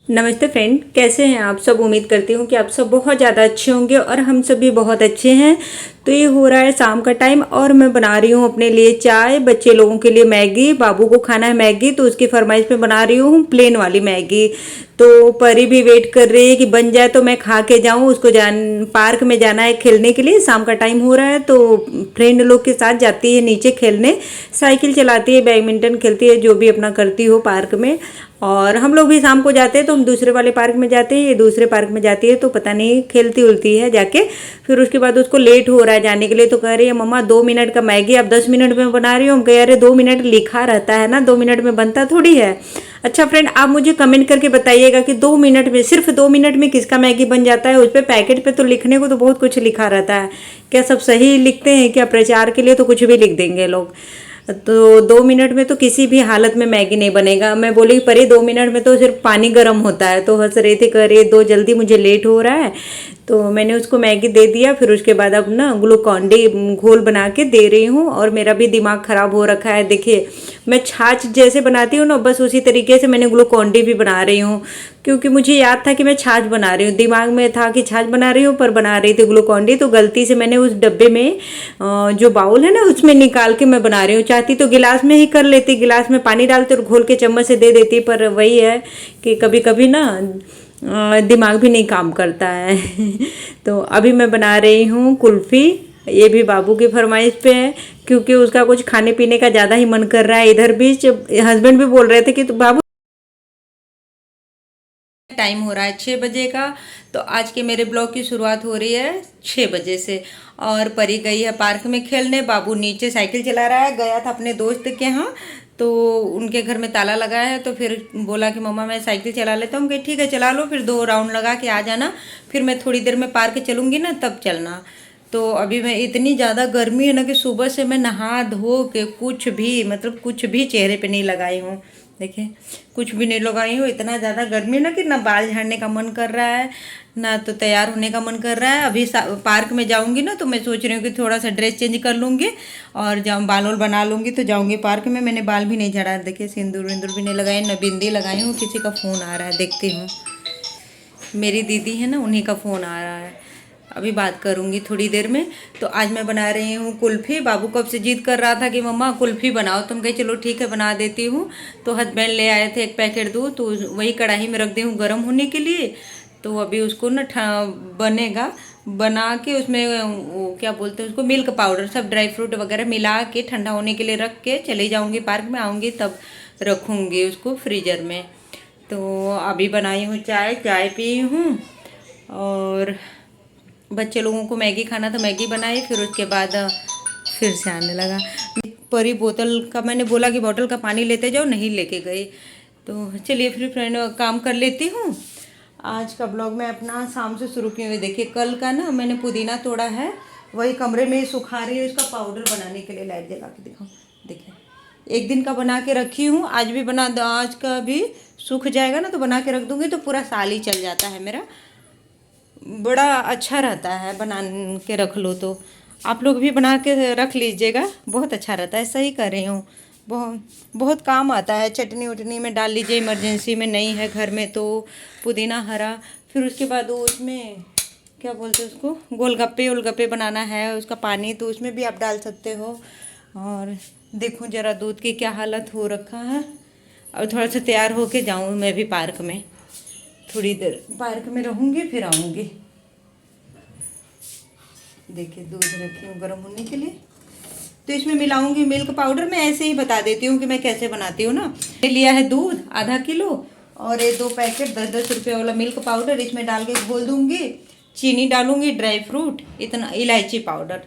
नमस्ते फ्रेंड, कैसे हैं आप सब। उम्मीद करती हूँ कि आप सब बहुत ज़्यादा अच्छे होंगे और हम सब भी बहुत अच्छे हैं। तो ये हो रहा है शाम का टाइम और मैं बना रही हूँ अपने लिए चाय, बच्चे लोगों के लिए मैगी। बाबू को खाना है मैगी, तो उसकी फरमाइश पे बना रही हूँ प्लेन वाली मैगी। तो परी भी वेट कर रही है कि बन जाए तो मैं खा के जाऊँ। उसको पार्क में जाना है खेलने के लिए, शाम का टाइम हो रहा है तो फ्रेंड लोग के साथ जाती है नीचे खेलने। साइकिल चलाती है, बैडमिंटन खेलती है, जो भी अपना करती हो पार्क में। और हम लोग भी शाम को जाते हैं तो हम दूसरे वाले पार्क में जाते हैं, ये दूसरे पार्क में जाती है तो पता नहीं खेलती उलती है जाके। फिर उसके बाद उसको लेट हो रहा है जाने के लिए, तो कह रही है मम्मा 2 मिनट का मैगी आप 10 मिनट में बना रही हो। हम कह अरे 2 मिनट लिखा रहता है ना, 2 मिनट में बनता थोड़ी है। अच्छा फ्रेंड, आप मुझे कमेंट करके बताइएगा कि 2 मिनट में, सिर्फ 2 मिनट में किसका मैगी बन जाता है। उस पर पैकेट पे तो लिखने को तो बहुत कुछ लिखा रहता है, क्या सब सही लिखते हैं क्या। प्रचार के लिए तो कुछ भी लिख देंगे लोग। तो 2 मिनट में तो किसी भी हालत में मैगी नहीं बनेगा। मैं बोली परी 2 मिनट में तो सिर्फ पानी गर्म होता है। तो हंस रही थी, कह रही दो जल्दी, मुझे लेट हो रहा है। तो मैंने उसको मैगी दे दिया। फिर उसके बाद अब ना ग्लूकॉन-डी घोल बना के दे रही हूँ। और मेरा भी दिमाग ख़राब हो रखा है। देखिए मैं छाछ जैसे बनाती हूँ ना, बस उसी तरीके से मैंने ग्लूकॉन-डी भी बना रही हूँ। क्योंकि मुझे याद था कि मैं छाछ बना रही हूँ, दिमाग में था कि छाछ बना रही हूँ, पर बना रही थी ग्लूकॉन-डी। तो गलती से मैंने उस डब्बे में जो बाउल है ना उसमें निकाल के मैं बना रही हूँ। चाहती तो गिलास में ही कर लेती, गिलास में पानी डालते और घोल के चम्मच से दे देती, पर वही है कि कभी कभी ना दिमाग भी नहीं काम करता है। तो अभी मैं बना रही हूँ कुल्फ़ी। ये भी बाबू की फरमाइश पे है, क्योंकि उसका कुछ खाने पीने का ज़्यादा ही मन कर रहा है। इधर भी हस्बैंड भी बोल रहे थे कि तो बाबू टाइम हो रहा है 6 बजे का। तो आज के मेरे ब्लॉग की शुरुआत हो रही है 6 बजे से। और परी गई है पार्क में खेलने, बाबू नीचे साइकिल चला रहा है, गया था अपने दोस्त के यहाँ। तो उनके घर में ताला लगा है, तो फिर बोला कि मम्मा मैं साइकिल चला लेता हूँ। कि ठीक है चला लो, फिर 2 राउंड लगा के आ जाना, फिर मैं थोड़ी देर में पार्क चलूँगी ना तब चलना। तो अभी मैं, इतनी ज़्यादा गर्मी है ना कि सुबह से मैं नहा धो के कुछ भी, मतलब कुछ भी चेहरे पे नहीं लगाई हूँ। देखिए कुछ भी नहीं लगाई हूँ, इतना ज़्यादा गर्मी ना कि ना बाल झाड़ने का मन कर रहा है, ना तो तैयार होने का मन कर रहा है। अभी पार्क में जाऊँगी ना तो मैं सोच रही हूँ कि थोड़ा सा ड्रेस चेंज कर लूँगी और जाऊँ बाल वाल बना लूँगी तो जाऊँगी पार्क में। मैंने बाल भी नहीं झाड़ा, देखिए सिंदूर विंदूर भी नहीं लगाई, न बिंदी लगाई हूँ। किसी का फ़ोन आ रहा है, देखती हूँ। मेरी दीदी है ना, उन्हीं का फ़ोन आ रहा है। अभी बात करूँगी थोड़ी देर में। तो आज मैं बना रही हूँ कुल्फ़ी। बाबू कब से जिद कर रहा था कि मम्मा कुल्फ़ी बनाओ, तो हम कहे चलो ठीक है बना देती हूँ। तो हस्बैंड ले आए थे 1 पैकेट दूध, तो वही कढ़ाई में रख दी हूँ गर्म होने के लिए। तो अभी उसको ना बनेगा, बना के उसमें वो क्या बोलते हैं उसको, मिल्क पाउडर, सब ड्राई फ्रूट वगैरह मिला के ठंडा होने के लिए रख के चली जाऊँगी पार्क में। आऊँगी तब रखूँगी उसको फ्रीजर में। तो अभी बनाई हूँ चाय, चाय पी हूँ। और बच्चे लोगों को मैगी खाना था, मैगी बनाई। फिर उसके बाद फिर से आने लगा। परी बोतल का, मैंने बोला कि बोतल का पानी लेते जाओ, नहीं लेके गई। तो चलिए फिर फ्रेंड काम कर लेती हूँ। आज का ब्लॉग मैं अपना शाम से शुरू की हुई। देखिए कल का ना मैंने पुदीना तोड़ा है, वही कमरे में सुखा रही है, उसका पाउडर बनाने के लिए। लाइट जला के दिखाऊँ, देखिए 1 दिन का बना के रखी हूँ। आज भी बना, आज का भी सूख जाएगा ना तो बना के रख दूँगी, तो पूरा साल ही चल जाता है मेरा। बड़ा अच्छा रहता है बना के रख लो तो। आप लोग भी बना के रख लीजिएगा, बहुत अच्छा रहता है। सही कर रही हूँ, बहुत बहुत काम आता है। चटनी उटनी में डाल लीजिए, इमरजेंसी में नहीं है घर में तो। पुदीना हरा, फिर उसके बाद वो उसमें क्या बोलते हैं उसको, गोलगप्पे वोलगप्पे बनाना है, उसका पानी तो उसमें भी आप डाल सकते हो। और देखो ज़रा दूध की क्या हालत हो रखा है। और थोड़ा सा तैयार होके जाऊँ मैं भी पार्क में, थोड़ी देर पार्क में रहूँगी फिर आऊँगी। देखिए दूध रखी हूँ गर्म होने के लिए, तो इसमें मिलाऊंगी मिल्क पाउडर। मैं ऐसे ही बता देती हूँ कि मैं कैसे बनाती हूँ ना। ये लिया है दूध आधा किलो, और ये 2 पैकेट 10-10 रुपये वाला मिल्क पाउडर, इसमें डाल के घोल दूँगी। चीनी डालूँगी, ड्राई फ्रूट, इतना इलायची पाउडर,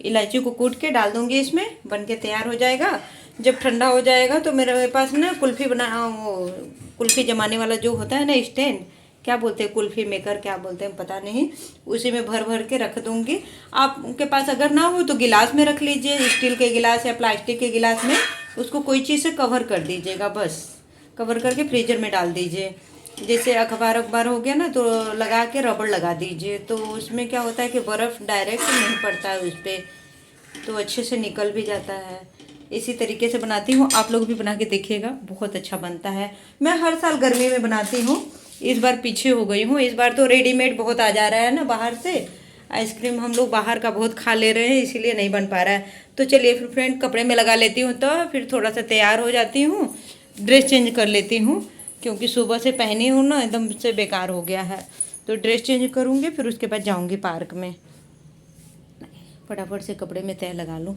इलायची को कूट के डाल दूँगी इसमें। बन के तैयार हो जाएगा। जब ठंडा हो जाएगा तो मेरे पास ना कुल्फ़ी वो कुल्फ़ी जमाने वाला जो होता है ना स्टैंड, क्या बोलते हैं, कुल्फ़ी मेकर क्या बोलते हैं पता नहीं, उसी में भर भर के रख दूँगी। आपके पास अगर ना हो तो गिलास में रख लीजिए, स्टील के गिलास या प्लास्टिक के गिलास में। उसको कोई चीज़ से कवर कर दीजिएगा, बस कवर करके फ्रीजर में डाल दीजिए। जैसे अखबार हो गया ना, तो लगा के रबड़ लगा दीजिए, तो उसमें क्या होता है कि बर्फ़ डायरेक्ट नहीं पड़ता है उस पर, तो अच्छे से निकल भी जाता है। इसी तरीके से बनाती हूँ, आप लोग भी बना के देखिएगा, बहुत अच्छा बनता है। मैं हर साल गर्मी में बनाती हूँ, इस बार पीछे हो गई हूँ। इस बार तो रेडीमेड बहुत आ जा रहा है ना बाहर से, आइसक्रीम हम लोग बाहर का बहुत खा ले रहे हैं, इसीलिए नहीं बन पा रहा है। तो चलिए फिर फ्रेंड, कपड़े में लगा लेती हूँ, तो फिर थोड़ा सा तैयार हो जाती हूँ, ड्रेस चेंज कर लेती हूँ, क्योंकि सुबह से पहनी हूँ ना, एकदम से बेकार हो गया है। तो ड्रेस चेंज करूँगी, फिर उसके बाद जाऊँगी पार्क में। फटाफट से कपड़े में तय लगा लूँ।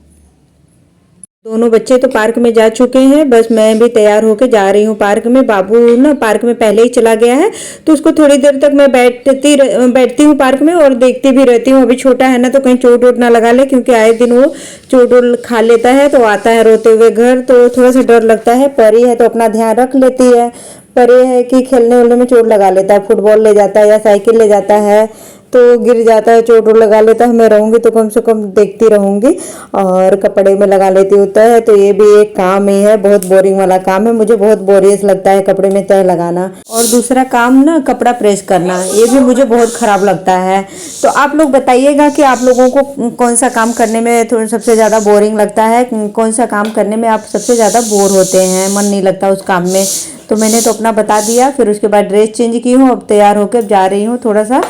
दोनों बच्चे तो पार्क में जा चुके हैं, बस मैं भी तैयार होके जा रही हूँ पार्क में। बाबू ना पार्क में पहले ही चला गया है, तो उसको थोड़ी देर तक मैं बैठती हूँ पार्क में और देखती भी रहती हूँ। अभी छोटा है ना, तो कहीं चोट वोट ना लगा ले, क्योंकि आए दिन वो चोट वोट खा लेता है, तो आता है रोते हुए घर, तो थोड़ा सा डर लगता है। परी है तो अपना ध्यान रख लेती है, पर ये है कि खेलने वेलने में चोट लगा लेता है, फुटबॉल ले जाता है या साइकिल ले जाता है तो गिर जाता है, चोट लगा लेता है। मैं रहूँगी तो कम से कम देखती रहूँगी और कपड़े में लगा लेती होता है। तो ये भी एक काम ही है, बहुत बोरिंग वाला काम है, मुझे बहुत बोरियस लगता है कपड़े में तय लगाना। और दूसरा काम ना कपड़ा प्रेस करना, ये भी मुझे बहुत ख़राब लगता है। तो आप लोग बताइएगा कि आप लोगों को कौन सा काम करने में थोड़ा सबसे ज़्यादा बोरिंग लगता है, कौन सा काम करने में आप सबसे ज़्यादा बोर होते हैं, मन नहीं लगता उस काम में। तो मैंने तो अपना बता दिया। फिर उसके बाद ड्रेस चेंज की हूँ, अब तैयार होकर जा रही हूँ। थोड़ा सा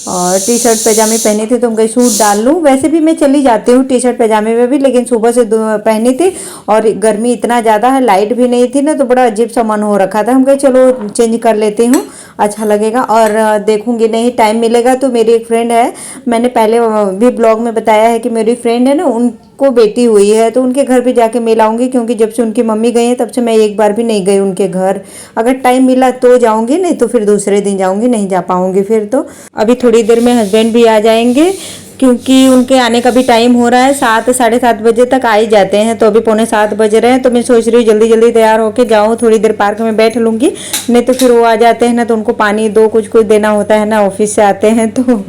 और टी शर्ट पैजामे पहनी थी, तो मैं कहीं सूट डाल लूँ। वैसे भी मैं चली जाती हूँ टी शर्ट पैजामे में भी, लेकिन सुबह से पहनी थी और गर्मी इतना ज़्यादा है, लाइट भी नहीं थी ना, तो बड़ा अजीब सा मन हो रखा था। हम कहीं चलो चेंज कर लेती हूँ, अच्छा लगेगा। और देखूंगी, नहीं टाइम मिलेगा तो मेरी एक फ्रेंड है, मैंने पहले भी ब्लॉग में बताया है कि मेरी फ्रेंड है ना, उनको बेटी हुई है, तो उनके घर भी जाके मिल आऊँगी, क्योंकि जब से उनकी मम्मी गई है तब से मैं एक बार भी नहीं गई उनके घर। अगर टाइम मिला तो जाऊँगी, नहीं तो फिर दूसरे दिन जाऊँगी, नहीं जा पाऊँगी फिर। तो अभी थोड़ी देर में हस्बैंड भी आ जाएंगे, क्योंकि उनके आने का भी टाइम हो रहा है, 7 साढ़े 7 बजे तक आ ही जाते हैं। तो अभी पौने 7 बज रहे हैं, तो मैं सोच रही हूँ जल्दी जल्दी तैयार होके जाऊँ, थोड़ी देर पार्क में बैठ लूँगी। नहीं तो फिर वो आ जाते हैं ना, तो उनको पानी दो कुछ कुछ देना होता है ना, ऑफिस से आते हैं तो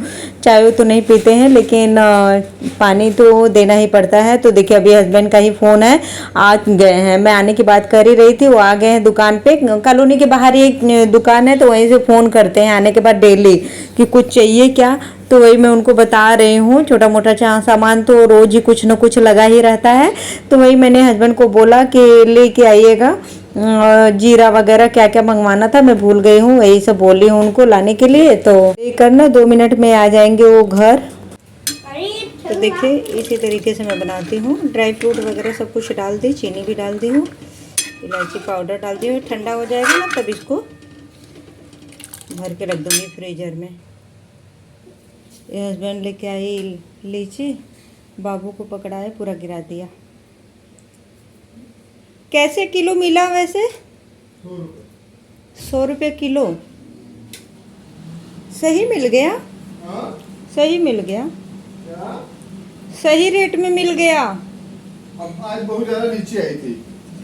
चाय तो नहीं पीते हैं, लेकिन पानी तो देना ही पड़ता है। तो देखिए अभी हस्बैंड का ही फ़ोन है, आ गए हैं। मैं आने की बात कर ही रही थी, वो आ गए हैं दुकान पे। कॉलोनी के बाहर ही एक दुकान है, तो वहीं से फ़ोन करते हैं आने के बाद डेली कि कुछ चाहिए क्या। तो वही मैं उनको बता रही हूँ, छोटा मोटा सामान तो रोज़ ही कुछ ना कुछ लगा ही रहता है। तो वही मैंने हस्बैंड को बोला कि लेके आइएगा जीरा वगैरह क्या क्या मंगवाना था, मैं भूल गई हूँ, यही सब बोली हूँ उनको लाने के लिए। तो लेकर ना 2 मिनट में आ जाएंगे वो घर। तो देखिए इसी तरीके से मैं बनाती हूँ, ड्राई फ्रूट वगैरह सब कुछ डाल दी, चीनी भी डाल दी हूँ, इलायची पाउडर डाल दी हूँ। ठंडा हो जाएगा ना तब इसको भर के रख दूँगी फ्रीजर में। ये हस्बैंड लेके आई लीची, बाबू को पकड़ाए, पूरा गिरा दिया। कैसे किलो मिला वैसे? 100 रुपये किलो। सही मिल गया? सही मिल गया, सही रेट में मिल गया। अब आज बहुत ज़्यादा नीचे आई थी।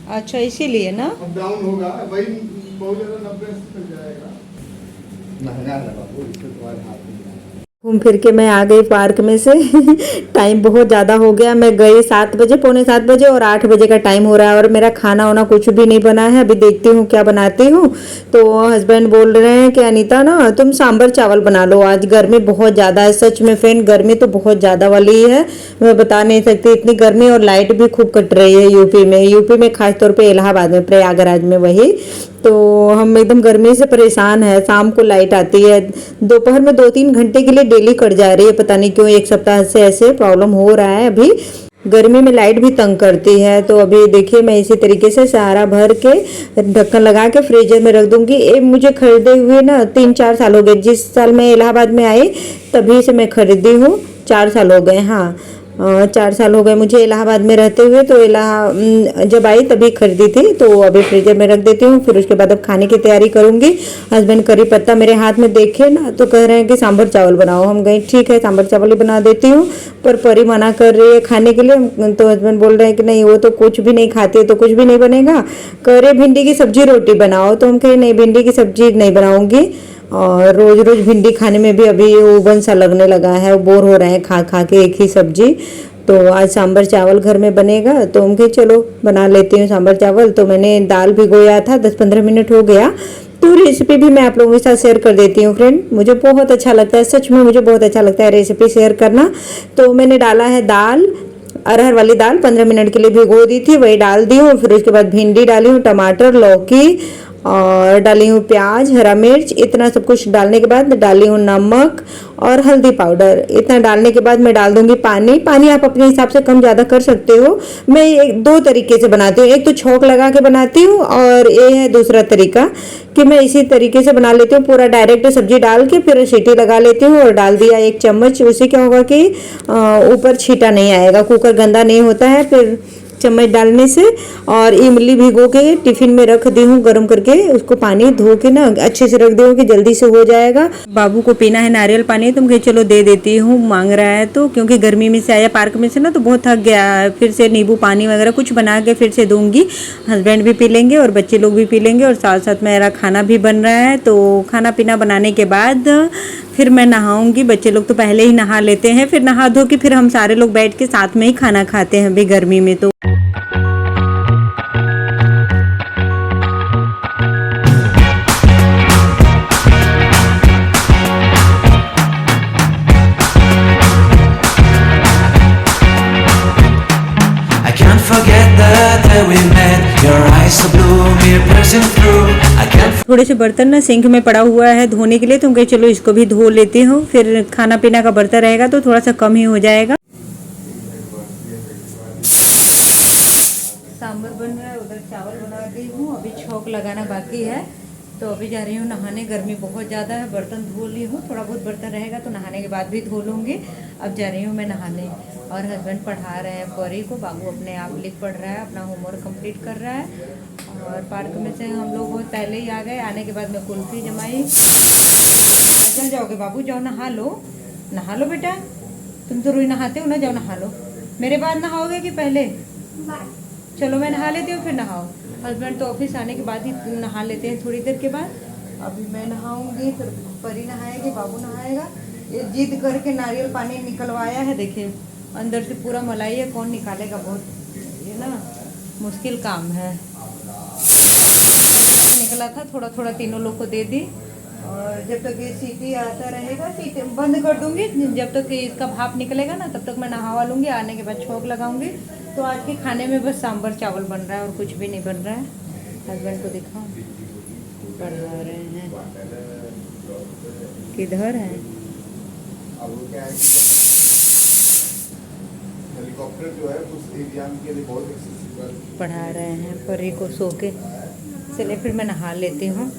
अच्छा इसीलिए ना, अब डाउन होगा, वही बहुत ज़्यादा 90 तक जाएगा। महंगा है बाबू, इससे तुम्हारे हाथ में। घूम फिर के मैं आ गई पार्क में से टाइम बहुत ज़्यादा हो गया। मैं गई 7 बजे, पौने 7 बजे, और 8 बजे का टाइम हो रहा है और मेरा खाना वाना कुछ भी नहीं बना है। अभी देखती हूँ क्या बनाती हूँ। तो हस्बैंड बोल रहे हैं कि अनीता ना तुम सांभर चावल बना लो, आज गर्मी बहुत ज़्यादा है। सच में फ्रेंड, गर्मी तो बहुत ज़्यादा वाली है, मैं बता नहीं सकती इतनी गर्मी। और लाइट भी खूब कट रही है यूपी में खासतौर पर इलाहाबाद में, प्रयागराज में वही। तो हम एकदम गर्मी से परेशान है। शाम को लाइट आती है, दोपहर में 2-3 घंटे के लिए डेली कट जा रही है, पता नहीं क्यों, एक सप्ताह से ऐसे प्रॉब्लम हो रहा है। अभी गर्मी में लाइट भी तंग करती है। तो अभी देखिए मैं इसी तरीके से सहारा भर के ढक्कन लगा के फ्रीजर में रख दूंगी। ये मुझे खरीदे हुए ना 3-4 साल हो गए, जिस साल मैं इलाहाबाद में आई तभी से मैं खरीदी हूँ, 4 साल हो गए। हाँ 4 साल हो गए मुझे इलाहाबाद में रहते हुए। तो जब आई तभी खरीदी थी, तो अभी फ्रीजर में रख देती हूँ। फिर उसके बाद अब खाने की तैयारी करूँगी। हस्बैंड करी पत्ता मेरे हाथ में देखे ना, तो कह रहे हैं कि सांभर चावल बनाओ। हम गए ठीक है सांभर चावल ही बना देती हूँ, पर परी मना कर रही है खाने के लिए। तो हस्बैंड बोल रहे हैं कि नहीं वो तो कुछ भी नहीं खाती है, तो कुछ भी नहीं बनेगा। कह रहे भिंडी की सब्जी रोटी बनाओ, तो हम कहे नहीं भिंडी की सब्जी नहीं बनाऊँगी। और रोज रोज भिंडी खाने में भी अभी उबन सा लगने लगा है, बोर हो रहे हैं खा खा के एक ही सब्जी। तो आज सांभर चावल घर में बनेगा, तो हम कहे चलो बना लेती हूँ सांभर चावल। तो मैंने दाल भिगोया था, 10-15 मिनट हो गया। तो रेसिपी भी मैं आप लोगों के साथ शेयर कर देती हूँ फ्रेंड। मुझे बहुत अच्छा लगता है, सच में मुझे बहुत अच्छा लगता है रेसिपी शेयर करना। तो मैंने डाला है दाल, अरहर वाली दाल 15 मिनट के लिए भिगो दी थी, वही डाल दी हूँ। फिर उसके बाद भिंडी डाली हूँ, टमाटर, लौकी और डाली हूँ प्याज, हरा मिर्च। इतना सब कुछ डालने के बाद डाली हूँ नमक और हल्दी पाउडर। इतना डालने के बाद मैं डाल दूंगी पानी। पानी आप अपने हिसाब से कम ज़्यादा कर सकते हो। मैं एक दो तरीके से बनाती हूँ, एक तो छौंक लगा के बनाती हूँ और ये है दूसरा तरीका कि मैं इसी तरीके से बना लेती हूँ। पूरा डायरेक्ट सब्जी डाल के फिर सीटी लगा लेती हूँ और डाल दिया 1 चम्मच। उससे क्या होगा कि ऊपर छींटा नहीं आएगा, कुकर गंदा नहीं होता है फिर चम्मच डालने से। और इमली भिगो के टिफिन में रख दी हूँ गर्म करके, उसको पानी धो के ना अच्छे से रख दी हूँ कि जल्दी से हो जाएगा। बाबू को पीना है नारियल पानी, तो मुझे चलो दे देती हूँ, मांग रहा है तो, क्योंकि गर्मी में से आया पार्क में से ना तो बहुत थक गया है। फिर से नींबू पानी वगैरह कुछ बना के फिर से दूंगी, हस्बैंड भी पी लेंगे और बच्चे लोग भी पी लेंगे। और साथ साथ मेरा खाना भी बन रहा है। तो खाना पीना बनाने के बाद फिर मैं नहाऊंगी। बच्चे लोग तो पहले ही नहा लेते हैं, फिर नहा धो के फिर हम सारे लोग बैठ के साथ में ही खाना खाते हैं अभी गर्मी में। तो थोड़े से बर्तन ना सिंक में पड़ा हुआ है धोने के लिए, तो कहे चलो इसको भी धो लेती हूँ। फिर खाना पीना का बर्तन रहेगा तो थोड़ा सा कम ही हो जाएगा। सांभर बन रहा है, उधर चावल बना दी हूँ, अभी छौंक लगाना बाकी है। तो अभी जा रही हूँ नहाने, गर्मी बहुत ज़्यादा है। बर्तन धो ली हूँ, थोड़ा बहुत बर्तन रहेगा तो नहाने के बाद भी धो लूँगी। अब जा रही हूँ मैं नहाने। और हस्बैंड पढ़ा रहे हैं परी को, बाबू अपने आप लिख पढ़ रहा है, अपना होमवर्क कंप्लीट कर रहा है। और पार्क में से हम लोग बहुत पहले ही आ गए। आने के बाद मैं कुल्फी जमाई। चल जाओगे बाबू, जाओ नहा लो, नहा लो बेटा, तुम तो रोज नहाते हो ना, जाओ नहा लो। मेरे बाद नहाओगे कि पहले? चलो मैं नहा लेती हूँ फिर नहाओ। हस्बैंड तो ऑफिस आने के बाद ही नहा लेते हैं थोड़ी देर के बाद। अभी मैं नहाऊंगी, फिर परी नहाएगी, बाबू नहाएगा। ये जिद करके नारियल पानी निकलवाया है, देखिए अंदर से पूरा मलाई है, कौन निकालेगा, बहुत ये ना मुश्किल काम है। निकला था थोड़ा थोड़ा, तीनों लोग को दे दी। और जब तक ये सीटी आता रहेगा, सीटी बंद कर दूंगी, जब तक इसका भाप निकलेगा ना तब तक मैं नहावा लूँगी। आने के बाद छौंक लगाऊंगी। तो आज के खाने में बस सांभर चावल बन रहा है और कुछ भी नहीं बन रहा है। हस्बैंड को दिखाओ, पढ़ा रहे हैं, किधर है? हेलीकॉप्टर जो है उस एरिया के लिए बहुत पढ़ा रहे हैं परी को सो के। चलिए फिर मैं नहा लेती हूँ।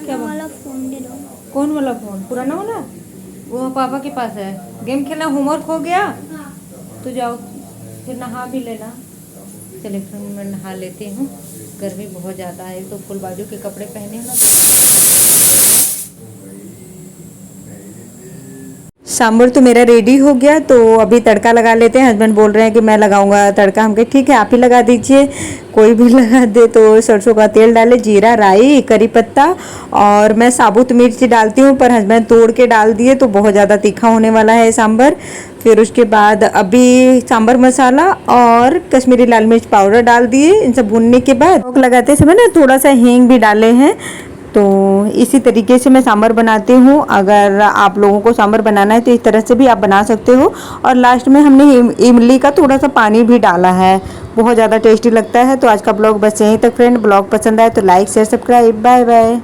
क्या वाला फ़ोन दे दो? कौन वाला फ़ोन? पुराना वाला? वो पापा के पास है। गेम खेलना, होमवर्क हो गया तो जाओ फिर नहा भी लेना। चलिए फिर मैं नहा लेती हूँ, गर्मी बहुत ज़्यादा है। तो फुल बाजू के कपड़े पहने हैं ना। सांभर तो मेरा रेडी हो गया, तो अभी तड़का लगा लेते हैं। हस्बैंड बोल रहे हैं कि मैं लगाऊंगा तड़का, हम कहे ठीक है आप ही लगा दीजिए, कोई भी लगा दे। तो सरसों का तेल डाले, जीरा, राई, करी पत्ता और मैं साबुत मिर्च डालती हूँ, पर हस्बैंड तोड़ के डाल दिए तो बहुत ज़्यादा तीखा होने वाला है सांभर। फिर उसके बाद अभी सांभर मसाला और कश्मीरी लाल मिर्च पाउडर डाल दिए। इन सब भूनने के बाद छौंक लगाते समय ना थोड़ा सा हींग भी डाले हैं। तो इसी तरीके से मैं सांभर बनाती हूँ। अगर आप लोगों को सांभर बनाना है तो इस तरह से भी आप बना सकते हो। और लास्ट में हमने इमली का थोड़ा सा पानी भी डाला है, बहुत ज़्यादा टेस्टी लगता है। तो आज का ब्लॉग बस यहीं तक फ्रेंड। ब्लॉग पसंद आए तो like share subscribe. Bye bye.